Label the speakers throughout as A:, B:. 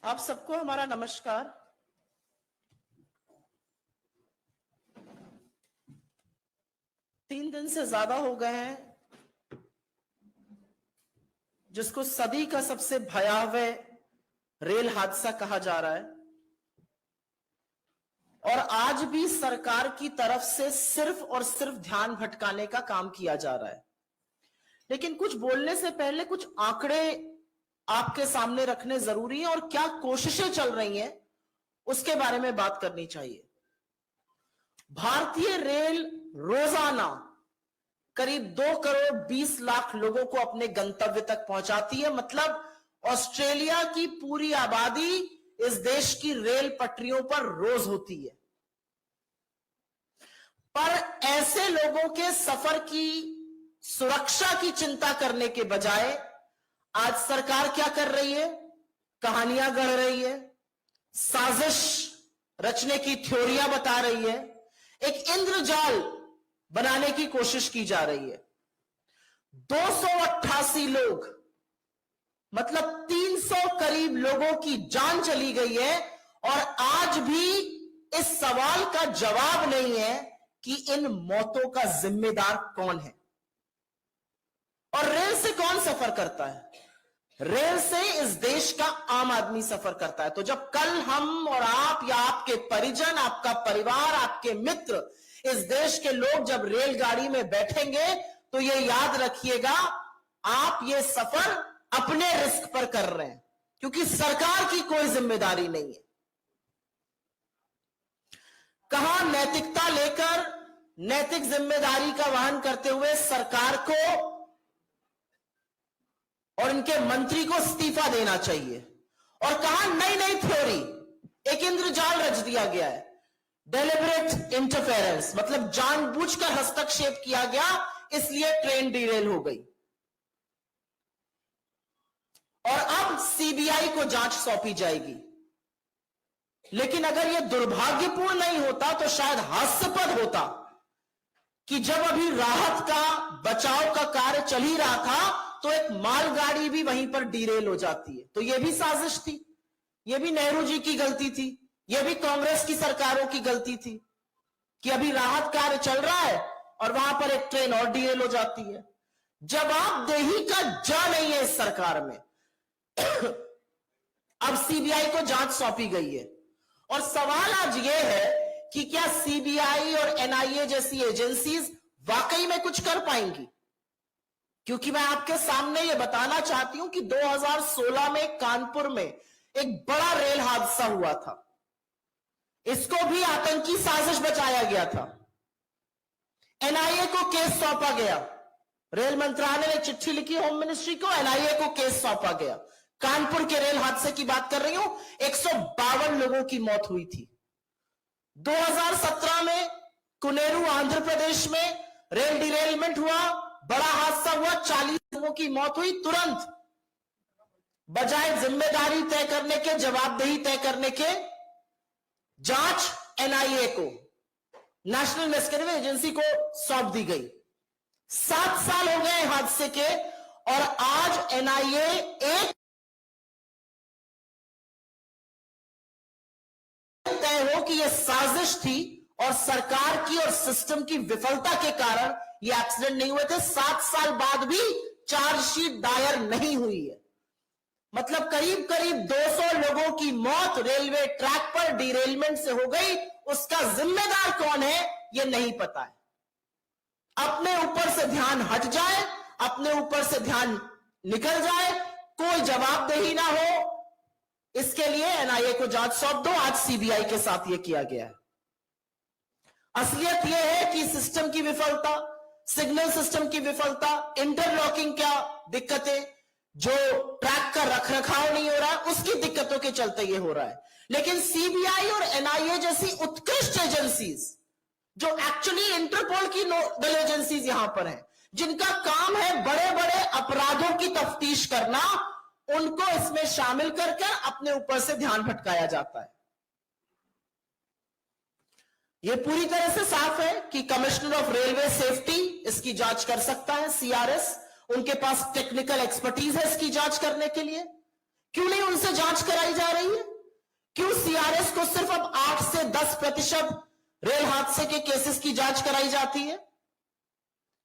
A: आप सबको हमारा नमस्कार। तीन दिन से ज्यादा हो गए हैं जिसको सदी का सबसे भयावह रेल हादसा कहा जा रहा है, और आज भी सरकार की तरफ से सिर्फ और सिर्फ ध्यान भटकाने का काम किया जा रहा है। लेकिन कुछ बोलने से पहले कुछ आंकड़े आपके सामने रखने जरूरी है और क्या कोशिशें चल रही हैं उसके बारे में बात करनी चाहिए। भारतीय रेल रोजाना करीब 2 करोड़ 20 लाख लोगों को अपने गंतव्य तक पहुंचाती है। मतलब ऑस्ट्रेलिया की पूरी आबादी इस देश की रेल पटरियों पर रोज होती है। पर ऐसे लोगों के सफर की सुरक्षा की चिंता करने के बजाय आज सरकार क्या कर रही है? कहानियां गढ़ रही है, साजिश रचने की थ्योरियां बता रही है, एक इंद्रजाल बनाने की कोशिश की जा रही है। 288 लोग, मतलब 300 करीब लोगों की जान चली गई है, और आज भी इस सवाल का जवाब नहीं है कि इन मौतों का जिम्मेदार कौन है। और रेल से कौन सफर करता है? रेल से इस देश का आम आदमी सफर करता है। तो जब कल हम और आप या आपके परिजन, आपका परिवार, आपके मित्र, इस देश के लोग जब रेलगाड़ी में बैठेंगे तो ये याद रखिएगा, आप ये सफर अपने रिस्क पर कर रहे हैं, क्योंकि सरकार की कोई जिम्मेदारी नहीं है। कहां नैतिकता लेकर नैतिक जिम्मेदारी का वहन करते हुए सरकार को और इनके मंत्री को इस्तीफा देना चाहिए, और कहा नई नई थ्योरी, एक इंद्रजाल रच दिया गया है, डेलिबरेट इंटरफेरेंस, मतलब जानबूझकर हस्तक्षेप किया गया, इसलिए ट्रेन डिरेल हो गई। और अब सीबीआई को जांच सौंपी जाएगी। लेकिन अगर यह दुर्भाग्यपूर्ण नहीं होता तो शायद हास्यास्पद होता कि जब अभी राहत का, बचाव का कार्य चल ही रहा था तो एक मालगाड़ी भी वहीं पर डिरेल हो जाती है। तो यह भी साजिश थी, यह भी नेहरू जी की गलती थी, यह भी कांग्रेस की सरकारों की गलती थी कि अभी राहत कार्य चल रहा है और वहां पर एक ट्रेन और डिरेल हो जाती है। जवाबदेही का जा नहीं है इस सरकार में। अब सीबीआई को जांच सौंपी गई है, और सवाल आज यह है कि क्या सीबीआई और एनआईए जैसी एजेंसीज वाकई में कुछ कर पाएंगी? क्योंकि मैं आपके सामने यह बताना चाहती हूं कि 2016 में कानपुर में एक बड़ा रेल हादसा हुआ था। इसको भी आतंकी साजिश बताया गया था। एनआईए को केस सौंपा गया, रेल मंत्रालय ने चिट्ठी लिखी होम मिनिस्ट्री को, एनआईए को केस सौंपा गया। कानपुर के रेल हादसे की बात कर रही हूं, 152 लोगों की मौत हुई थी। 2017 में कुनेरू आंध्र प्रदेश में रेल डिरेलमेंट हुआ, बड़ा हादसा हुआ, 40 लोगों की मौत हुई। तुरंत बजाय जिम्मेदारी तय करने के, जवाबदेही तय करने के, जांच एनआईए को, नेशनल इन्वेस्टिगेटिव एजेंसी को सौंप दी गई। 7 साल हो गए हादसे के, और आज एनआईए एक तय हो कि यह साजिश थी और सरकार की और सिस्टम की विफलता के कारण ये एक्सीडेंट नहीं हुए थे। 7 साल बाद भी चार्जशीट दायर नहीं हुई है। मतलब करीब करीब 200 लोगों की मौत रेलवे ट्रैक पर डिरेलमेंट से हो गई। उसका जिम्मेदार कौन है यह नहीं पता है। अपने ऊपर से ध्यान हट जाए, अपने ऊपर से ध्यान निकल जाए, कोई जवाबदेही ना हो, इसके लिए एनआईए को जांच सौंप दो। आज सीबीआई के साथ यह किया गया है। असलियत यह है कि सिस्टम की विफलता, सिग्नल सिस्टम की विफलता, इंटरलॉकिंग क्या दिक्कतें, जो ट्रैक का रखरखाव नहीं हो रहा है, उसकी दिक्कतों के चलते यह हो रहा है। लेकिन सीबीआई और एनआईए जैसी उत्कृष्ट एजेंसीज, जो एक्चुअली इंटरपोल की नोडल एजेंसीज यहां पर हैं, जिनका काम है बड़े बड़े अपराधों की तफ्तीश करना, उनको इसमें शामिल करके अपने ऊपर से ध्यान भटकाया जाता है। यह पूरी तरह से साफ है कि कमिश्नर ऑफ रेलवे सेफ्टी इसकी जांच कर सकता है, सीआरएस, उनके पास टेक्निकल एक्सपर्टीज है इसकी जांच करने के लिए। क्यों नहीं उनसे जांच कराई जा रही है? क्यों सीआरएस को सिर्फ अब 8 से 10% रेल हादसे के केसेस की जांच कराई जाती है?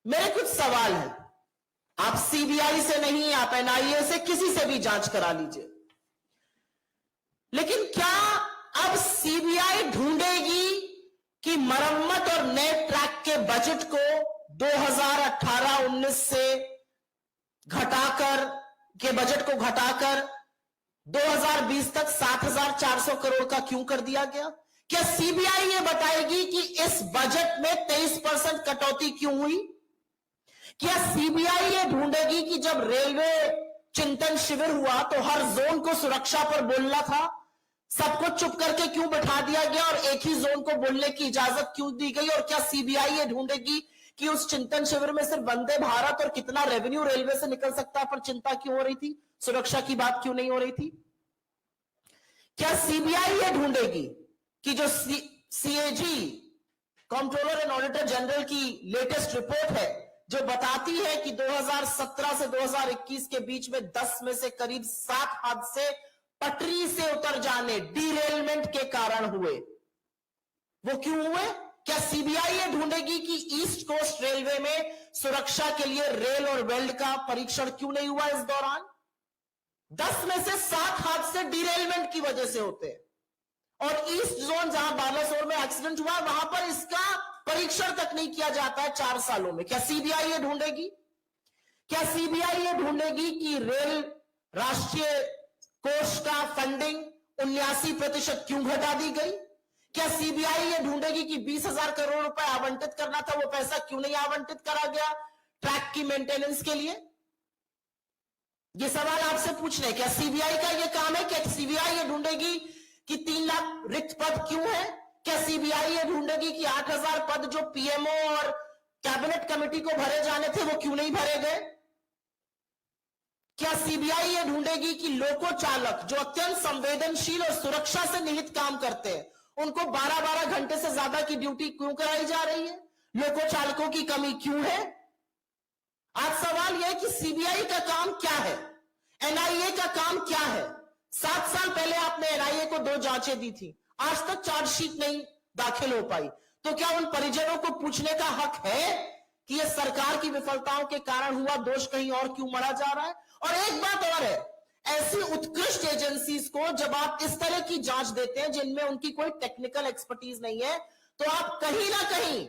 A: मेरे कुछ सवाल हैं। आप सीबीआई से नहीं, आप एनआईए से, किसी से भी जांच करा लीजिए, लेकिन क्या अब सीबीआई ढूंढेगी कि मरम्मत और नए ट्रैक के बजट को 2018-19 से घटाकर के बजट को घटाकर 2020 तक 7,400 करोड़ का क्यों कर दिया गया? क्या सीबीआई ये बताएगी कि इस बजट में 23% कटौती क्यों हुई? क्या सीबीआई ये ढूंढेगी कि जब रेलवे चिंतन शिविर हुआ तो हर जोन को सुरक्षा पर बोलना था, सबको चुप करके क्यों बैठा दिया गया और एक ही जोन को बोलने की इजाजत क्यों दी गई? और क्या सीबीआई ये ढूंढेगी कि उस चिंतन शिविर में सिर्फ वंदे भारत और कितना रेवेन्यू रेलवे से निकल सकता है पर चिंता क्यों हो रही थी? सुरक्षा की बात क्यों नहीं हो रही थी? क्या सीबीआई ये ढूंढेगी कि जो CAG, controller and auditor general की लेटेस्ट रिपोर्ट है जो बताती है कि 2017 से 2021 के बीच में 10 में से करीब 7 हादसे पटरी से उतर जाने, डीरेलमेंट के कारण हुए, वो क्यों हुए? क्या सीबीआई ये ढूंढेगी कि ईस्ट कोस्ट रेलवे में सुरक्षा के लिए रेल और वेल्ड का परीक्षण क्यों नहीं हुआ इस दौरान? 10 में से 7 हादसे डीरेलमेंट की वजह से होते हैं, और ईस्ट जोन जहां बालासोर में एक्सीडेंट हुआ वहां पर इसका परीक्षण तक नहीं किया जाता है 4 सालों में। क्या सीबीआई ये ढूंढेगी? क्या सीबीआई ये ढूंढेगी कि रेल राष्ट्रीय कोष का फंडिंग 79% क्यों घटा दी गई? क्या सीबीआई ये ढूंढेगी कि 20,000 करोड़ रुपए आवंटित करना था, वो पैसा क्यों नहीं आवंटित करा गया ट्रैक की मेंटेनेंस के लिए? ये सवाल आपसे पूछने, क्या सीबीआई का ये काम है? क्या सीबीआई ये ढूंढेगी कि 3 लाख रिक्त पद क्यों है? क्या सीबीआई ये ढूंढेगी कि 8,000 पद जो पीएमओ और कैबिनेट कमेटी को भरे जाने थे वो क्यों नहीं भरे गए? क्या सीबीआई ये ढूंढेगी कि लोको चालक जो अत्यंत संवेदनशील और सुरक्षा से निहित काम करते हैं उनको 12-12 घंटे से ज्यादा की ड्यूटी क्यों कराई जा रही है? लोको चालकों की कमी क्यों है? आज सवाल यह है कि सीबीआई का काम क्या है, एनआईए का काम क्या है? 7 साल पहले आपने एनआईए को 2 जांचें दी थी, आज तक चार्जशीट नहीं दाखिल हो पाई, तो क्या उन परिजनों को पूछने का हक है कि यह सरकार की विफलताओं के कारण हुआ, दोष कहीं और क्यों मढ़ा जा रहा है? और एक बात और है, ऐसी उत्कृष्ट एजेंसीज को जब आप इस तरह की जांच देते हैं जिनमें उनकी कोई टेक्निकल एक्सपर्टीज नहीं है, तो आप कहीं ना कहीं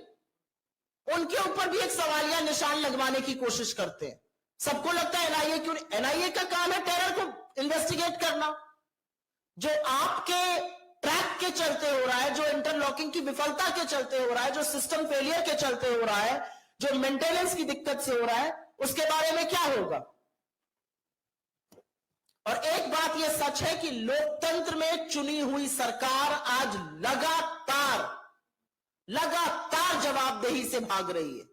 A: उनके ऊपर भी एक सवालिया निशान लगवाने की कोशिश करते हैं। सबको लगता है एनआईए क्यों? एनआईए का काम है टेरर को इन्वेस्टिगेट करना। जो आपके ट्रैक के चलते हो रहा है, जो इंटरलॉकिंग की विफलता के चलते हो रहा है, जो सिस्टम फेलियर के चलते हो रहा है, जो मेंटेनेंस की दिक्कत से हो रहा है, उसके बारे में क्या होगा? और एक बात यह सच है कि लोकतंत्र में चुनी हुई सरकार आज लगातार जवाबदेही से भाग रही है।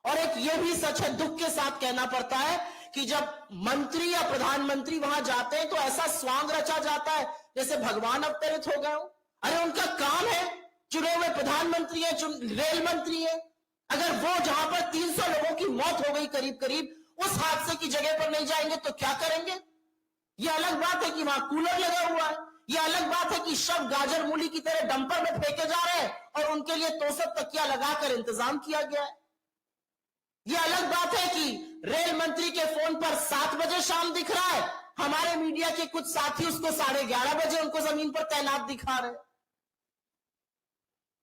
A: और एक यह भी सच है, दुख के साथ कहना पड़ता है, कि जब मंत्री या प्रधानमंत्री वहां जाते हैं तो ऐसा स्वांग रचा जाता है जैसे भगवान अवतरित हो गए हो। अरे उनका काम है, चुने हुए प्रधानमंत्री है, रेल मंत्री है, अगर वो जहां पर 300 लोगों की मौत हो गई करीब करीब, उस हादसे की जगह पर नहीं जाएंगे तो क्या करेंगे? यह अलग बात है कि वहां कूलर लगा हुआ है, यह अलग बात है कि शव गाजर मूली की तरह डंपर में फेंके जा रहे हैं और उनके लिए तोसक तकिया लगाकर इंतजाम किया गया है। यह अलग बात है कि रेल मंत्री के फोन पर 7 बजे शाम दिख रहा है, हमारे मीडिया के कुछ साथी उसको 11:30 बजे उनको जमीन पर तैनात दिखा रहे।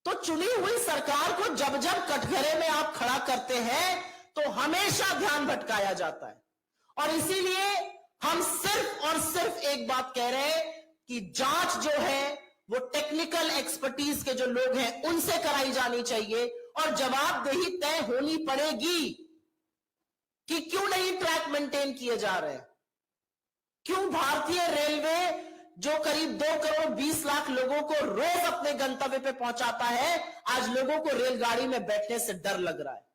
A: तो चुनी हुई सरकार को जब जब कटघरे में आप खड़ा करते हैं तो हमेशा ध्यान भटकाया जाता है। और इसीलिए हम सिर्फ और सिर्फ एक बात कह रहे हैं कि जांच जो है वो टेक्निकल एक्सपर्टीज के जो लोग हैं उनसे कराई जानी चाहिए और जवाबदेही तय होनी पड़ेगी कि क्यों नहीं ट्रैक मेंटेन किए जा रहे हैं, क्यों भारतीय रेलवे जो करीब 2 करोड़ 20 लाख लोगों को रोज अपने गंतव्य पे पहुंचाता है, आज लोगों को रेलगाड़ी में बैठने से डर लग रहा है।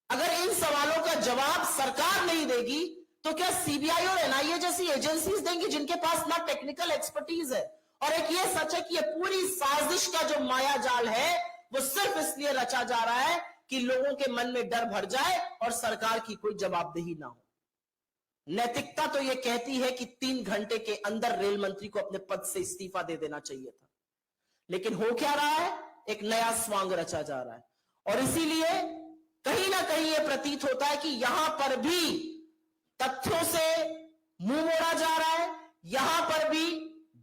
A: अगर इन सवालों का जवाब सरकार नहीं देगी तो क्या सीबीआई और एनआईए जैसी एजेंसीज देंगी जिनके पास ना टेक्निकल एक्सपर्टीज है? और एक ये सच है कि ये पूरी साजिश का जो माया जाल है वो सिर्फ इसलिए रचा जा रहा है कि लोगों के मन में डर भर जाए और सरकार की कोई जवाबदेही ना हो। नैतिकता तो यह कहती है कि 3 घंटे के अंदर रेल मंत्री को अपने पद से इस्तीफा दे देना चाहिए था, लेकिन हो क्या रहा है, एक नया स्वांग रचा जा रहा है। और इसीलिए कहीं ना कहीं यह प्रतीत होता है कि यहां पर भी तथ्यों से मुंह मोड़ा जा रहा है, यहां पर भी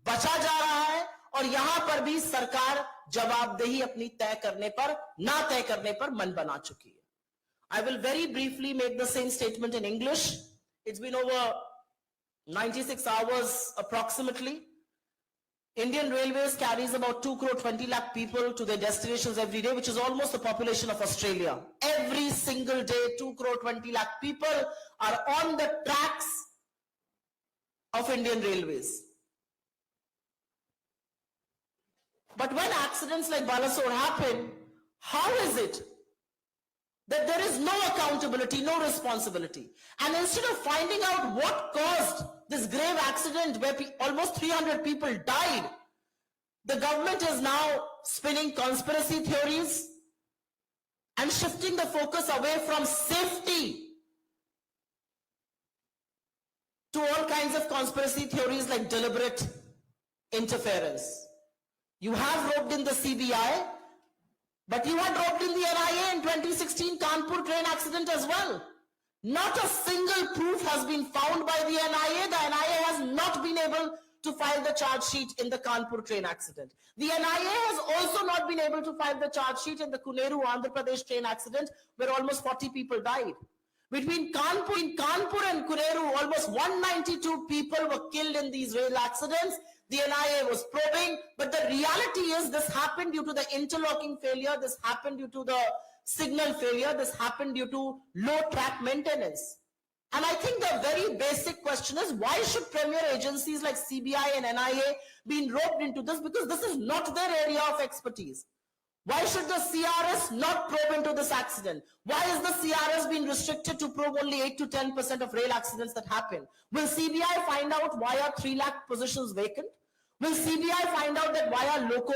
A: बचा जा रहा है, और यहां पर भी सरकार जवाबदेही अपनी तय करने पर, ना तय करने पर मन बना चुकी है। I will very briefly make the same statement in English. It's been over 96 hours approximately. Indian Railways carries about 2 crore 20 lakh people to their destinations every day, which is almost the population of Australia. Every single day, 2 crore 20 lakh people are on the tracks of Indian Railways. But when accidents like Balasore happen, how is it that there is no accountability, no responsibility? And instead of finding out what caused this grave accident where almost 300 people died, the government is now spinning conspiracy theories and shifting the focus away from safety to all kinds of conspiracy theories like deliberate interference. You have roped in the CBI, but you had roped in the NIA in 2016 Kanpur train accident as well. Not a single proof has been found by the NIA. The NIA has not been able to file the charge sheet in the Kanpur train accident. The NIA has also not been able to file the charge sheet in the Kuneru, Andhra Pradesh train accident where almost 40 people died. Between Kanpur and Kuneru, almost 192 people were killed in these rail accidents. The NIA was probing, but the reality is this happened due to the interlocking failure, this happened due to the signal failure, this happened due to low track maintenance. And I think the very basic question is, why should premier agencies like CBI and NIA be roped into this? Because this is not their area of expertise. Why should the CRS not probe into this accident? Why is the CRS being restricted to probe only 8 to 10% of rail accidents that happen? Will CBI find out why are 3 lakh positions vacant? Will CBI find out that why are loco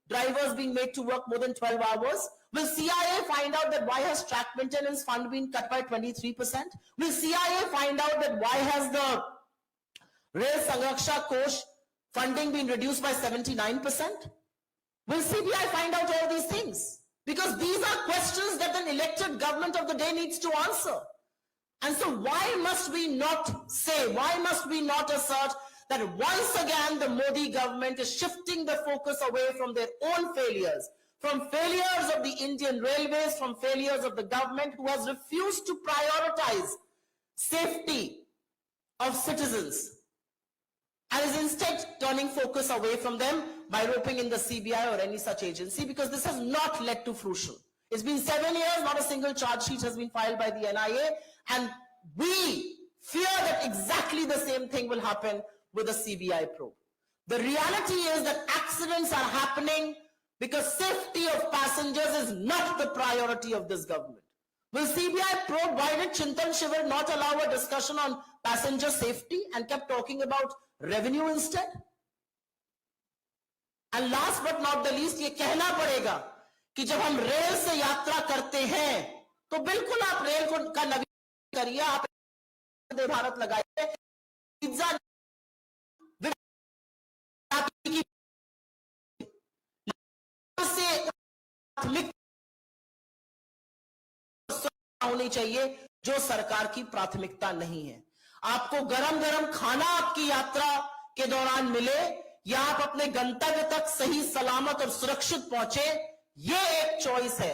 A: drivers being made to work more than 12 hours? Will CIA find out that why has track maintenance fund been cut by 23%? Will CIA find out that why has the Rail Sanraksha Kosh funding been reduced by 79%? Will CBI find out all these things? Because these are questions that an elected government of the day needs to answer. And so why must we not say, why must we not assert that once again the Modi government is shifting the focus away from their own failures, from failures of the Indian Railways, from failures of the government who has refused to prioritize safety of citizens, and is instead turning focus away from them by roping in the CBI or any such agency, because this has not led to fruition. It's been 7 years, not a single charge sheet has been filed by the NIA, and we fear that exactly the same thing will happen with the CBI probe. The reality is that accidents are happening because safety of passengers is not the priority of this government. Will CBI probe why did Chintan Shivir not allow a discussion on passenger safety and kept talking about revenue instead? And last but not the least, ये कहना पड़ेगा कि जब हम rail से यात्रा करते हैं तो बिल्कुल आप रेल को का नवीनीकरण करिए, आप वंदे भारत लगाइए, पिज्जा होनी चाहिए जो सरकार की प्राथमिकता नहीं है। आपको गरम गरम खाना आपकी यात्रा के दौरान मिले या आप अपने गंतव्य तक सही सलामत और सुरक्षित पहुंचे, ये एक चॉइस है।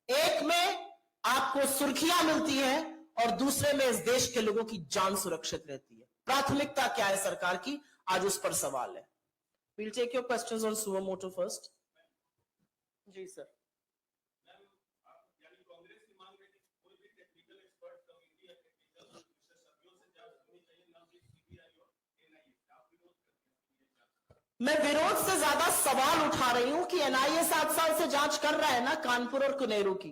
A: एक में आपको सुर्खियां मिलती हैं और दूसरे में इस देश के लोगों की जान सुरक्षित रहती है। प्राथमिकता क्या है सरकार की, आज उस पर सवाल है। We'll take your questions on suo motu first. जी सर। मैं विरोध से ज्यादा सवाल उठा रही हूं कि एनआईए 7 साल से जांच कर रहा है ना कानपुर और कुनेरू की,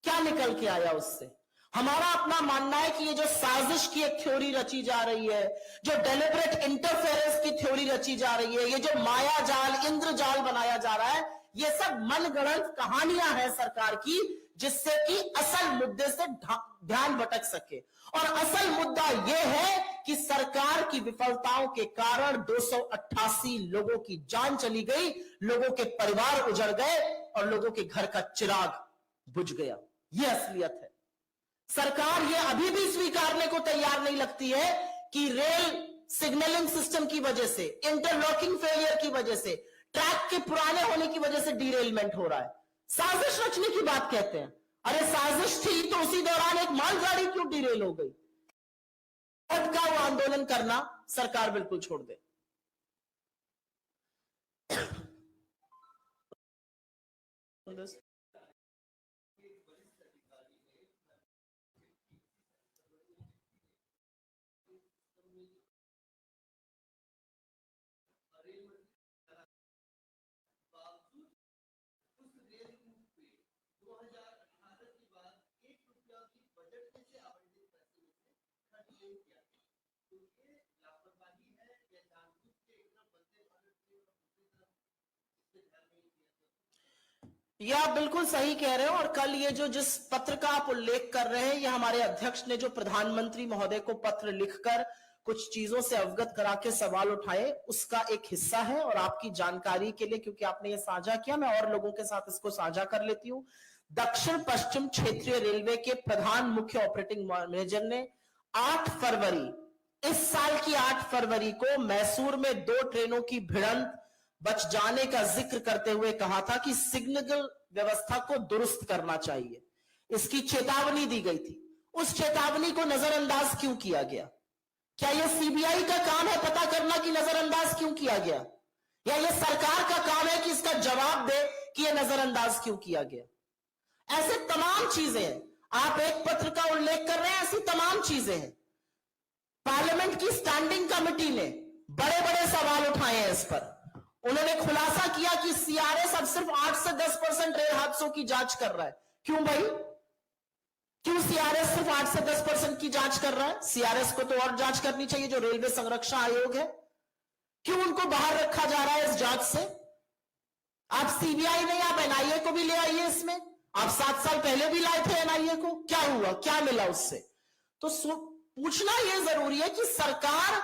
A: क्या निकल के आया उससे? हमारा अपना मानना है कि ये जो साजिश की एक थ्योरी रची जा रही है, जो डेलिब्रेट इंटरफेरेंस की थ्योरी रची जा रही है, ये जो माया जाल इंद्रजाल बनाया जा रहा है, ये सब मनगढ़ंत कहानियां हैं सरकार की, जिससे कि असल मुद्दे से ध्यान भटक सके। और असल मुद्दा यह है कि सरकार की विफलताओं के कारण 288 लोगों की जान चली गई, लोगों के परिवार उजड़ गए और लोगों के घर का चिराग बुझ गया। यह असलियत है। सरकार यह अभी भी स्वीकारने को तैयार नहीं लगती है कि रेल सिग्नलिंग सिस्टम की वजह से, इंटरलॉकिंग फेलियर की वजह से, ट्रैक के पुराने होने की वजह से डीरेलमेंट हो रहा है। साजिश रचने की बात कहते हैं। अरे साजिश थी तो उसी दौरान एक मालगाड़ी क्यों डीरेल हो गई? का वो आंदोलन करना सरकार बिल्कुल छोड़ दे। या बिल्कुल सही कह रहे हो। और कल ये जिस पत्र का आप उल्लेख कर रहे हैं, ये हमारे अध्यक्ष ने जो प्रधानमंत्री महोदय को पत्र लिखकर कुछ चीजों से अवगत करा के सवाल उठाए, उसका एक हिस्सा है। और आपकी जानकारी के लिए, क्योंकि आपने ये साझा किया, मैं और लोगों के साथ इसको साझा कर लेती हूं। दक्षिण पश्चिम क्षेत्रीय रेलवे के प्रधान मुख्य ऑपरेटिंग मैनेजर ने 8 फरवरी, इस साल की 8 फरवरी को मैसूर में 2 ट्रेनों की भिड़ंत बच जाने का जिक्र करते हुए कहा था कि सिग्नल व्यवस्था को दुरुस्त करना चाहिए। इसकी चेतावनी दी गई थी। उस चेतावनी को नजरअंदाज क्यों किया गया? क्या यह सीबीआई का काम है पता करना कि नजरअंदाज क्यों किया गया, या यह सरकार का काम है कि इसका जवाब दे कि यह नजरअंदाज क्यों किया गया? ऐसे तमाम चीजें हैं। आप एक पत्र का उल्लेख कर रहे हैं, ऐसी तमाम चीजें हैं। पार्लियामेंट की स्टैंडिंग कमेटी ने बड़े बड़े सवाल उठाए हैं इस पर। उन्होंने खुलासा किया कि सीआरएस अब सिर्फ 8 से 10% रेल हादसों की जांच कर रहा है। क्यों भाई? क्यों सीआरएस सिर्फ 8 से 10% की जांच कर रहा है? सीआरएस को तो और जांच करनी चाहिए, जो रेलवे संरक्षण आयोग है। क्यों उनको बाहर रखा जा रहा है इस जांच से? आप सीबीआई नहीं, आप एनआईए को भी ले आइए इसमें। आप 7 साल पहले भी लाए थे एनआईए को, क्या हुआ, क्या मिला उससे? तो पूछना यह जरूरी है कि सरकार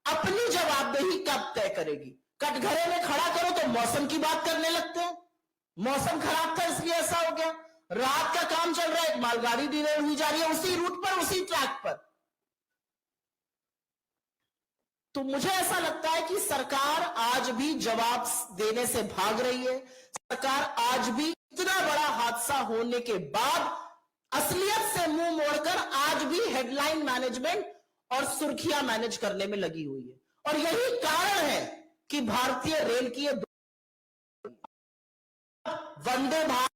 A: अपनी जवाबदेही कब तय करेगी। कटघरे में खड़ा करो तो मौसम की बात करने लगते हैं। मौसम खराब था इसलिए ऐसा हो गया। रात का काम चल रहा है, एक मालगाड़ी डिरेल हुई जा रही है उसी रूट पर, उसी ट्रैक पर। तो मुझे ऐसा लगता है कि सरकार आज भी जवाब देने से भाग रही है। सरकार आज भी इतना बड़ा हादसा होने के बाद असलियत से मुंह मोड़कर आज भी हेडलाइन मैनेजमेंट और सुर्खियां मैनेज करने में लगी हुई है। और यही कारण है कि भारतीय रेल की वंदे भारत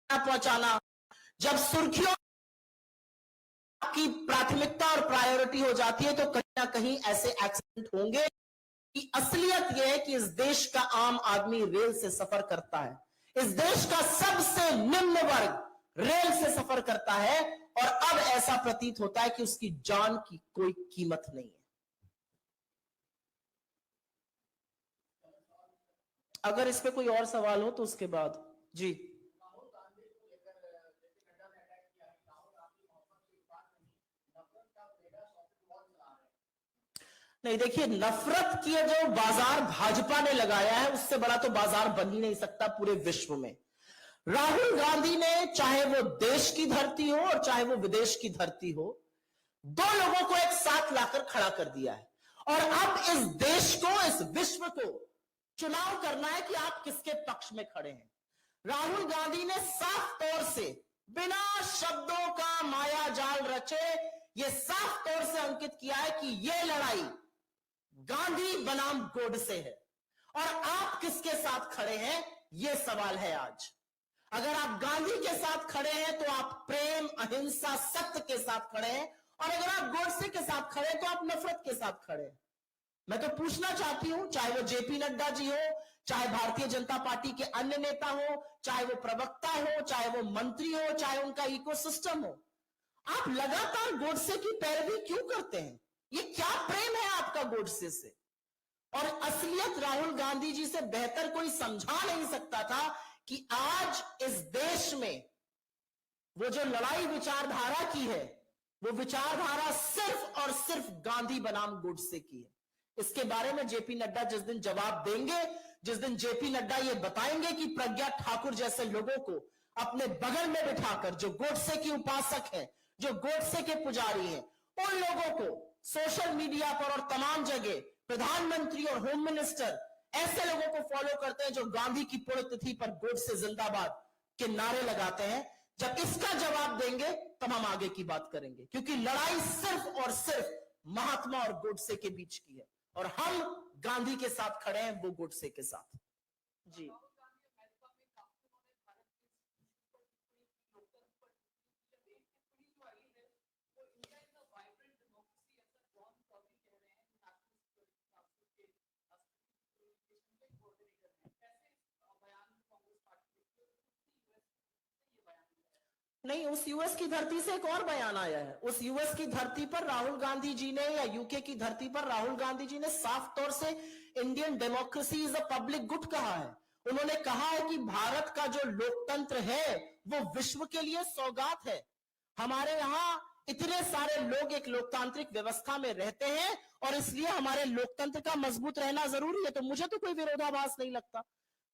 A: पहुंचाना, जब सुर्खियों की प्राथमिकता और प्रायोरिटी हो जाती है, तो कहीं ना कहीं ऐसे एक्सीडेंट होंगे। कि असलियत यह है कि इस देश का आम आदमी रेल से सफर करता है। इस देश का सबसे निम्न वर्ग रेल से सफर करता है, और अब ऐसा प्रतीत होता है कि उसकी जान की कोई कीमत नहीं है। अगर इस पे कोई और सवाल हो तो उसके बाद। जी नहीं, देखिए, नफरत की जो बाजार भाजपा ने लगाया है, उससे बड़ा तो बाजार बन ही नहीं सकता पूरे विश्व में। राहुल गांधी ने, चाहे वो देश की धरती हो और चाहे वो विदेश की धरती हो, 2 लोगों को एक साथ लाकर खड़ा कर दिया है। और अब इस देश को, इस विश्व को चुनाव करना है कि आप किसके पक्ष में खड़े हैं। राहुल गांधी ने साफ तौर से, बिना शब्दों का माया जाल रचे, ये साफ तौर से अंकित किया है कि यह लड़ाई गांधी बनाम गोडसे है। और आप किसके साथ खड़े हैं, यह सवाल है आज। अगर आप गांधी के साथ खड़े हैं तो आप प्रेम, अहिंसा, सत्य के साथ खड़े हैं, और अगर आप गोडसे के साथ खड़े हैं तो आप नफरत के साथ खड़े हैं। मैं तो पूछना चाहती हूं, चाहे वो जेपी नड्डा जी हो, चाहे भारतीय जनता पार्टी के अन्य नेता हो, चाहे वो प्रवक्ता हो, चाहे वो मंत्री हो, चाहे उनका इकोसिस्टम हो, आप लगातार गोडसे की पैरवी क्यों करते हैं? ये क्या प्रेम है आपका गोडसे से? और असलियत राहुल गांधी जी से बेहतर कोई समझा नहीं सकता था कि आज इस देश में वो जो लड़ाई विचारधारा की है, वो विचारधारा सिर्फ और सिर्फ गांधी बनाम गुडसे की है। इसके बारे में जेपी नड्डा जिस दिन जवाब देंगे, जिस दिन जेपी नड्डा ये बताएंगे कि प्रज्ञा ठाकुर जैसे लोगों को अपने बगल में बिठाकर, जो गोडसे की उपासक है, जो गोडसे के पुजारी हैं, उन लोगों को सोशल मीडिया पर और तमाम जगह प्रधानमंत्री और होम मिनिस्टर ऐसे लोगों को फॉलो करते हैं जो गांधी की पुण्यतिथि पर गोडसे जिंदाबाद के नारे लगाते हैं। जब इसका जवाब देंगे तब हम आगे की बात करेंगे, क्योंकि लड़ाई सिर्फ और सिर्फ महात्मा और गोडसे के बीच की है और हम गांधी के साथ खड़े हैं, वो गोडसे के साथ। जी नहीं, उस यूएस की धरती से एक और बयान आया है। उस यूएस की धरती पर राहुल गांधी जी ने, या यूके की धरती पर राहुल गांधी जी ने साफ तौर से Indian democracy is a public good कहा है। उन्होंने कहा है कि भारत का जो लोकतंत्र है वो विश्व के लिए सौगात है। हमारे यहां इतने सारे लोग एक लोकतांत्रिक व्यवस्था में रहते हैं और इसलिए हमारे लोकतंत्र का मजबूत रहना जरूरी है। तो मुझे तो कोई विरोधाभास नहीं लगता।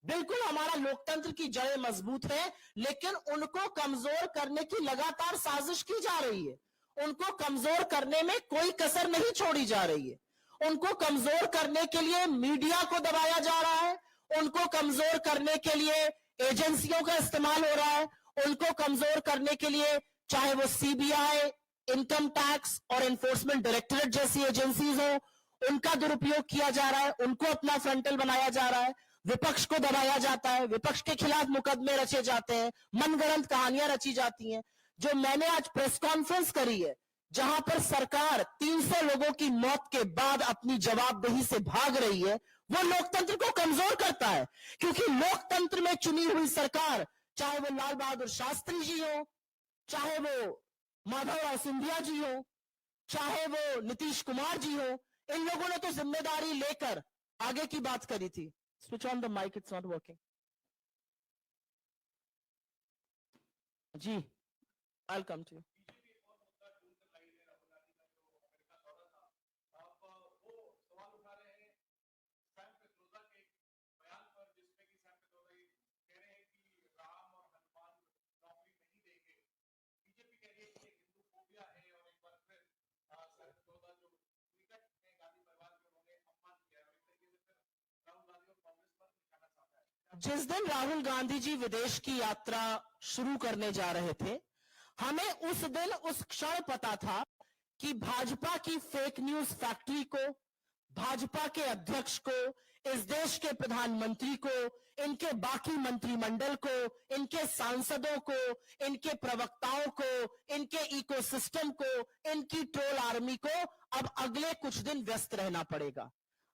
A: बिल्कुल हमारा लोकतंत्र की जड़ें मजबूत है, लेकिन उनको कमजोर करने की लगातार साजिश की जा रही है। उनको कमजोर करने में कोई कसर नहीं छोड़ी जा रही है। उनको कमजोर करने के लिए मीडिया को दबाया जा रहा है, उनको कमजोर करने के लिए एजेंसियों का इस्तेमाल हो रहा है, उनको कमजोर करने के लिए चाहे वो सीबीआई, इनकम टैक्स और एनफोर्समेंट डायरेक्टरेट जैसी एजेंसीज हो, उनका दुरुपयोग किया जा रहा है, उनको अपना फ्रंटल बनाया जा रहा है, विपक्ष को दबाया जाता है, विपक्ष के खिलाफ मुकदमे रचे जाते हैं, मनगढ़ंत कहानियां रची जाती हैं। जो मैंने आज प्रेस कॉन्फ्रेंस करी है, जहां पर सरकार 300 लोगों की मौत के बाद अपनी जवाबदेही से भाग रही है, वो लोकतंत्र को कमजोर करता है। क्योंकि लोकतंत्र में चुनी हुई सरकार, चाहे वो लाल बहादुर शास्त्री जी हो, चाहे वो माधवराव सिंधिया जी हो, चाहे वो नीतीश कुमार जी हो, इन लोगों ने तो जिम्मेदारी लेकर आगे की बात करी थी। Switch on the mic, it's not working. Ji, I'll come to you. जिस दिन राहुल गांधी जी विदेश की यात्रा शुरू करने जा रहे थे, हमें उस दिन उस क्षण पता था कि भाजपा की फेक न्यूज फैक्ट्री को, भाजपा के अध्यक्ष को, इस देश के प्रधानमंत्री को, इनके बाकी मंत्रिमंडल को, इनके सांसदों को, इनके प्रवक्ताओं को, इनके इकोसिस्टम को, इनकी ट्रोल आर्मी को अब अगले कुछ दिन व्यस्त रहना पड़ेगा।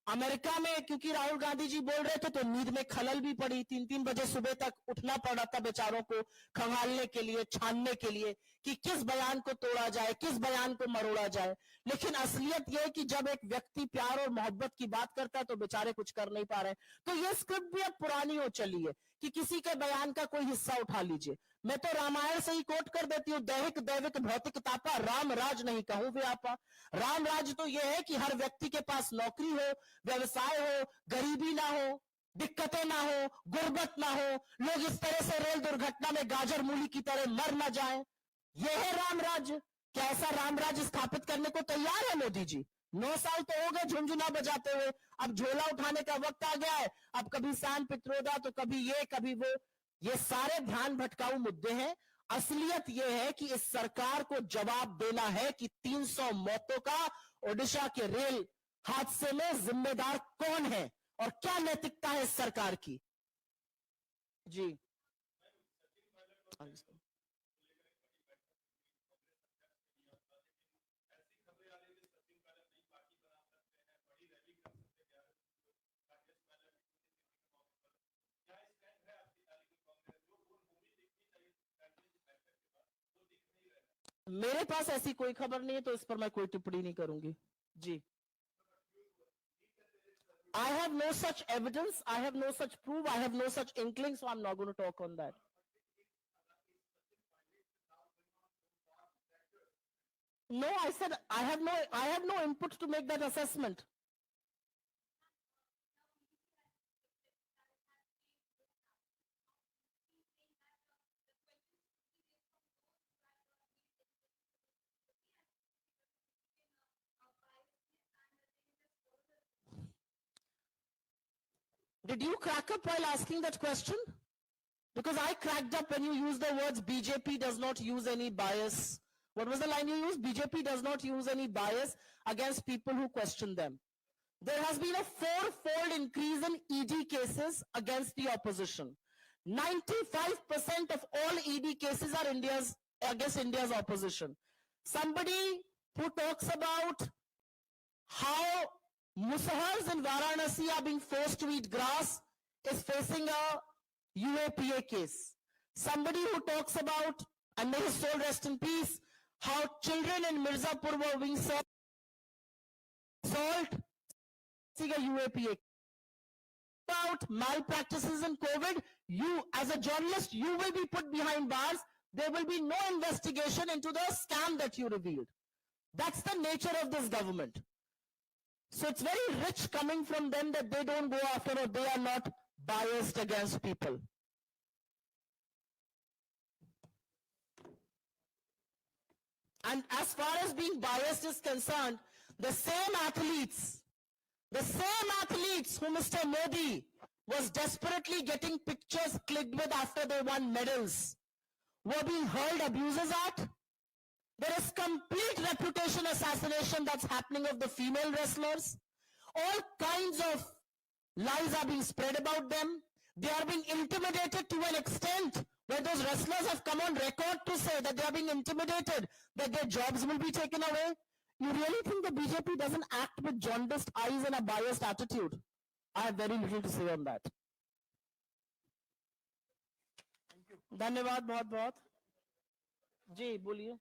A: अमेरिका में क्योंकि राहुल गांधी जी बोल रहे थे तो नींद में खलल भी पड़ी, 3-3 बजे सुबह तक उठना पड़ा था बेचारों को, खंगालने के लिए, छानने के लिए कि किस बयान को तोड़ा जाए, किस बयान को मरोड़ा जाए। लेकिन असलियत यह है कि जब एक व्यक्ति प्यार और मोहब्बत की बात करता है तो बेचारे कुछ कर नहीं पा रहे। तो ये स्क्रिप्ट भी अब पुरानी हो चली है कि किसी के बयान का कोई हिस्सा उठा लीजिए। मैं तो रामायण से ही कोट कर देती हूँ, दैहिक दैविक भौतिक तापा, राम राज नहीं कहूं व्यापा। राम राज तो यह है कि हर व्यक्ति के पास नौकरी हो, व्यवसाय हो, गरीबी ना हो, दिक्कतें ना हो, गुर्बत ना हो, लोग इस तरह से रेल दुर्घटना में गाजर मूली की तरह मर ना जाए। यह है राम राज्य। क्या ऐसा राम राज्य स्थापित करने को तैयार है मोदी जी? 9 साल तो हो गए झुंझुना बजाते हुए, अब झोला उठाने का वक्त आ गया है। अब कभी सान पित्रोदा तो कभी ये कभी वो, ये सारे ध्यान भटकाऊ मुद्दे हैं। असलियत यह है कि इस सरकार को जवाब देना है कि 300 मौतों का ओडिशा के रेल हादसे में जिम्मेदार कौन है और क्या नैतिकता है इस सरकार की। जी मेरे पास ऐसी कोई खबर नहीं है तो इस पर मैं कोई टिप्पणी नहीं करूंगी। जी I have no such evidence. I have no such proof. I have no such inkling. So I'm not going to talk on that. No, I said I have no input to make that assessment. Did you crack up while asking that question? Because I cracked up when you used the words BJP does not use any bias. What was the line you used? BJP does not use any bias against people who question them. There has been a four-fold increase in ED cases against the opposition. 95% of all ED cases are against India's opposition. Somebody who talks about how Musahars in Varanasi are being forced to eat grass is facing a UAPA case. Somebody who talks about, and may his soul rest in peace, how children in Mirzapur were being served salt, seeing a UAPA. About malpractices in COVID, you as a journalist, you will be put behind bars. There will be no investigation into the scam that you revealed. That's the nature of this government. So it's very rich coming from them that they don't go after or they are not biased against people. And as far as being biased is concerned, the same athletes who Mr. Modi was desperately getting pictures clicked with after they won medals were being hurled abuses at. There is complete reputation assassination that's happening of the female wrestlers. All kinds of lies are being spread about them. They are being intimidated to an extent where those wrestlers have come on record to say that they are being intimidated, that their jobs will be taken away. You really think the BJP doesn't act with jaundiced eyes and a biased attitude? I have very little to say on that. धन्यवाद बहुत बहुत जी बोलिए